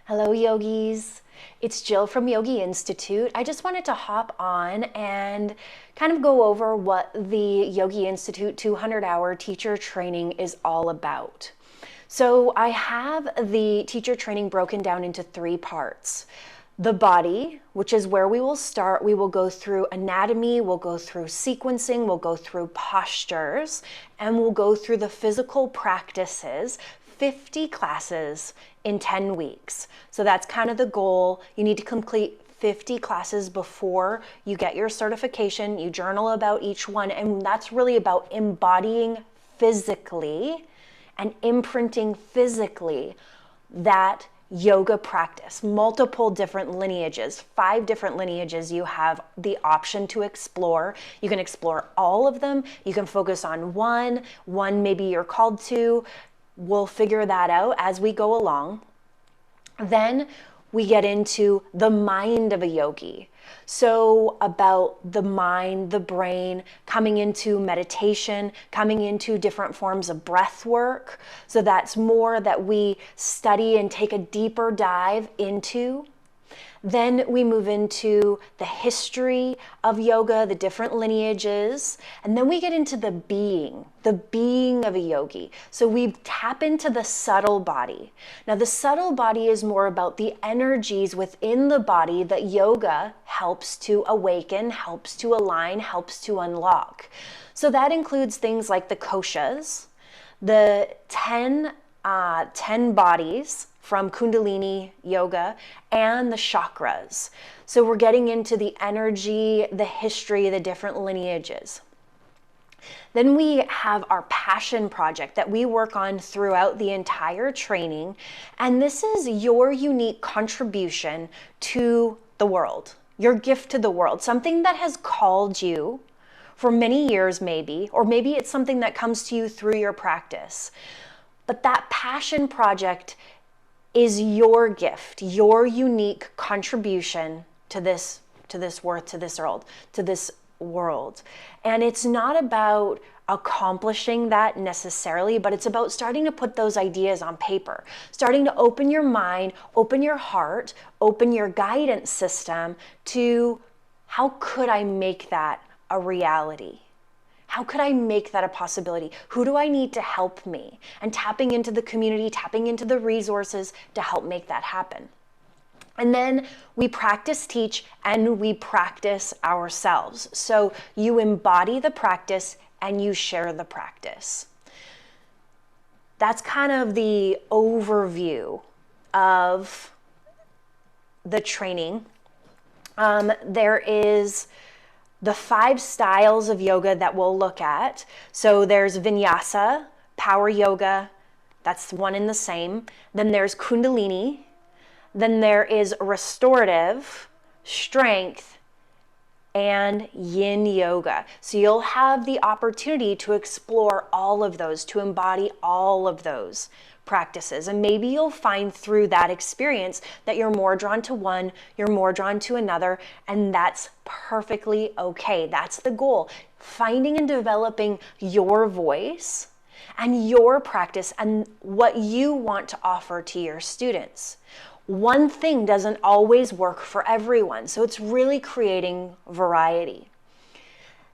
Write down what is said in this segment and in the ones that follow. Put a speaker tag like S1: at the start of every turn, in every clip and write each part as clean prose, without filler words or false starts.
S1: Hello, yogis. It's Jill from Yogi Institute. I just wanted to hop on and kind of go over what the Yogi Institute 200-hour teacher training is all about. So I have the teacher training broken down into 3 parts. The body, which is where we will start. We will go through anatomy, we'll go through sequencing, we'll go through postures, and we'll go through the physical practices, 50 classes in 10 weeks. So that's kind of the goal. You need to complete 50 classes before you get your certification. You journal about each one, and that's really about embodying physically and imprinting physically that yoga practice. Multiple different lineages, 5 different lineages you have the option to explore. You can explore all of them. You can focus on one maybe you're called to. We'll figure that out as we go along. Then we get into the mind of a yogi. So about the mind, the brain, coming into meditation, coming into different forms of breath work. So that's more that we study and take a deeper dive into. Then we move into the history of yoga, the different lineages, and then we get into the being of a yogi. So we tap into the subtle body. Now the subtle body is more about the energies within the body that yoga helps to awaken, helps to align, helps to unlock. So that includes things like the koshas, the 10 bodies from Kundalini yoga, and the chakras. So we're getting into the energy, the history, the different lineages. Then we have our passion project that we work on throughout the entire training. And this is your unique contribution to the world, your gift to the world, something that has called you for many years maybe, or maybe it's something that comes to you through your practice. But that passion project is your gift, your unique contribution to this world. And it's not about accomplishing that necessarily, but it's about starting to put those ideas on paper, starting to open your mind, open your heart, open your guidance system to how could I make that a reality? How could I make that a possibility? Who do I need to help me? And tapping into the community, tapping into the resources to help make that happen. And then we practice, teach, and we practice ourselves. So you embody the practice and you share the practice. That's kind of the overview of the training. There is the 5 styles of yoga that we'll look at. So there's vinyasa, power yoga, that's one and the same. Then there's Kundalini. Then there is restorative, strength, and yin yoga. So you'll have the opportunity to explore all of those, to embody all of those practices. And maybe you'll find through that experience that you're more drawn to one, you're more drawn to another, and that's perfectly okay. That's the goal. Finding and developing your voice and your practice and what you want to offer to your students. One thing doesn't always work for everyone, so it's really creating variety.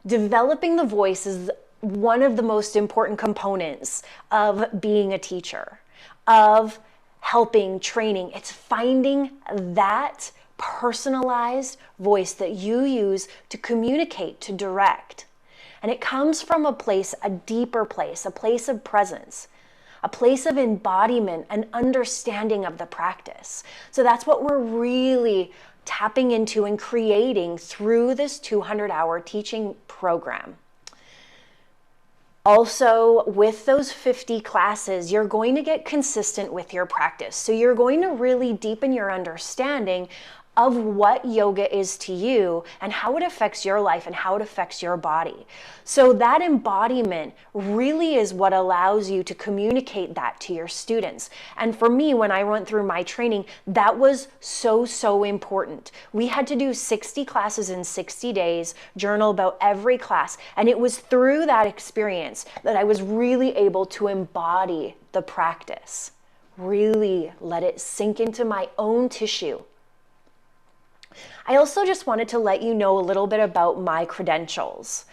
S1: Developing the voice is one of the most important components of being a teacher, of helping, training. It's finding that personalized voice that you use to communicate, to direct. And it comes from a place, a deeper place, a place of presence, a place of embodiment and understanding of the practice. So that's what we're really tapping into and creating through this 200-hour teaching program. Also, with those 50 classes, you're going to get consistent with your practice. So you're going to really deepen your understanding of what yoga is to you and how it affects your life and how it affects your body. So that embodiment really is what allows you to communicate that to your students. And for me, when I went through my training, that was so important. We had to do 60 classes in 60 days, journal about every class. And it was through that experience that I was really able to embody the practice. really let it sink into my own tissue. I also just wanted to let you know a little bit about my credentials.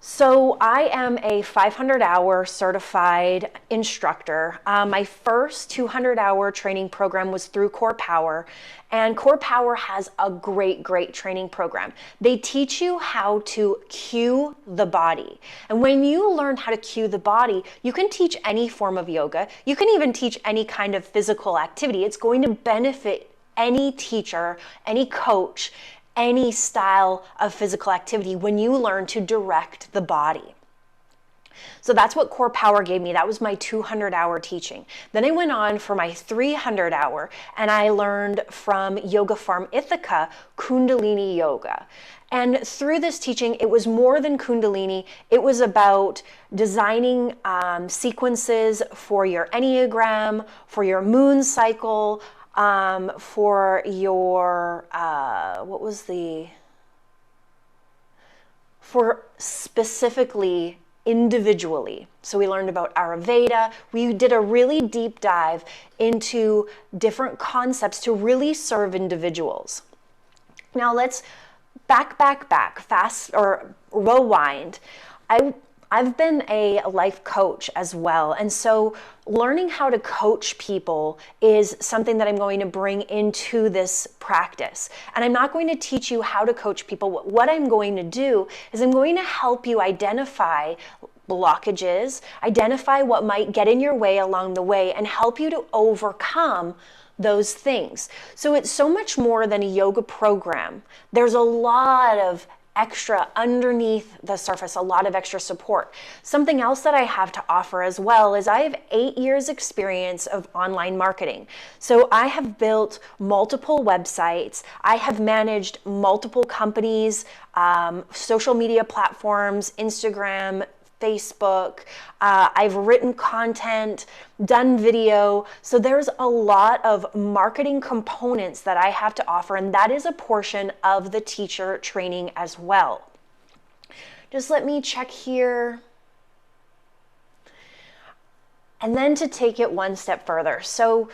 S1: So I am a 500-hour certified instructor. My first 200-hour training program was through Core Power, and Core Power has a great training program. They teach you how to cue the body. And when you learn how to cue the body, you can teach any form of yoga. You can even teach any kind of physical activity. It's going to benefit any teacher, any coach, any style of physical activity when you learn to direct the body. So that's what Core Power gave me. That was my 200-hour teaching. Then I went on for my 300-hour, and I learned from Yoga Farm Ithaca Kundalini Yoga. And through this teaching, it was more than Kundalini. It was about designing sequences for your Enneagram, for your moon cycle, for your, for specifically individually. So we learned about Ayurveda. We did a really deep dive into different concepts to really serve individuals. Now let's fast or rewind. I've been a life coach as well. And so learning how to coach people is something that I'm going to bring into this practice. And I'm not going to teach you how to coach people. What I'm going to do is I'm going to help you identify blockages, identify what might get in your way along the way, and help you to overcome those things. So it's so much more than a yoga program. There's a lot of extra underneath the surface, a lot of extra support. Something else that I have to offer as well is I have 8 years experience of online marketing. So I have built multiple websites. I have managed multiple companies, social media platforms, Instagram, Facebook. I've written content, done video. So there's a lot of marketing components that I have to offer, and that is a portion of the teacher training as well. Just let me check here. And then to take it one step further. So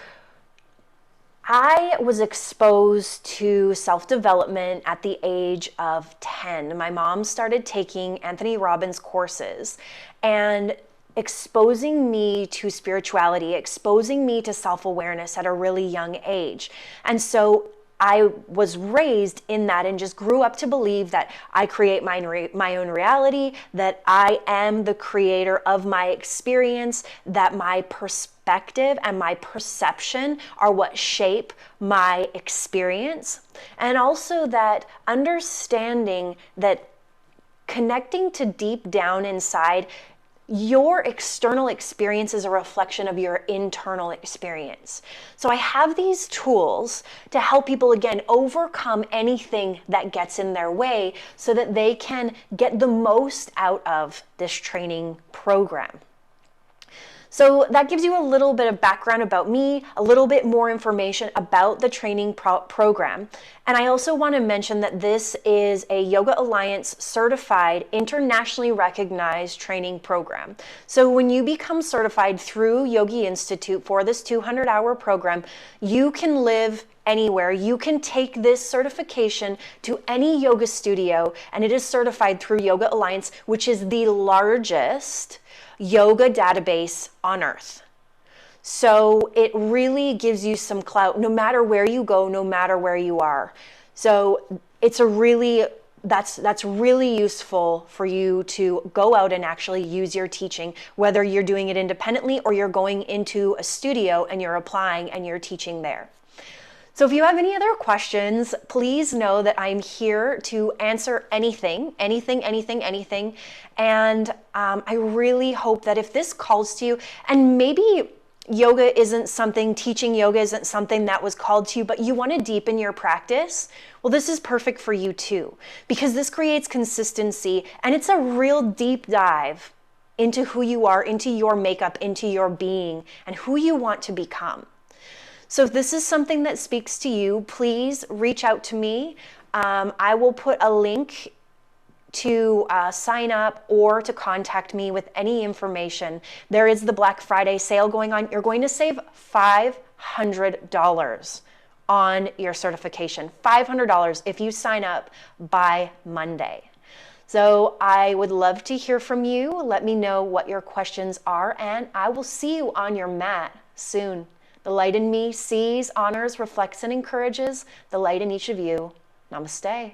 S1: I was exposed to self-development at the age of 10. My mom started taking Anthony Robbins courses and exposing me to spirituality, exposing me to self-awareness at a really young age. And so I was raised in that and just grew up to believe that I create my own reality, that I am the creator of my experience, that my perspective and my perception are what shape my experience. And also that understanding that connecting to deep down inside, your external experience is a reflection of your internal experience. So I have these tools to help people, again, overcome anything that gets in their way so that they can get the most out of this training program. So that gives you a little bit of background about me, a little bit more information about the training program. And I also want to mention that this is a Yoga Alliance certified, internationally recognized training program. So when you become certified through Yogi Institute for this 200-hour program, you can live anywhere. You can take this certification to any yoga studio, and it is certified through Yoga Alliance, which is the largest yoga database on earth. So it really gives you some clout no matter where you go, no matter where you are. So it's a really, that's really useful for you to go out and actually use your teaching, whether you're doing it independently or you're going into a studio and you're applying and you're teaching there. So if you have any other questions, please know that I'm here to answer anything. And I really hope that if this calls to you, and maybe yoga isn't something, teaching yoga isn't something that was called to you, but you want to deepen your practice, well, this is perfect for you too, because this creates consistency and it's a real deep dive into who you are, into your makeup, into your being, and who you want to become. So if this is something that speaks to you, please reach out to me. I will put a link to sign up or to contact me with any information. There is the Black Friday sale going on. You're going to save $500 on your certification. $500 if you sign up by Monday. So I would love to hear from you. Let me know what your questions are, and I will see you on your mat soon. The light in me sees, honors, reflects, and encourages the light in each of you. Namaste.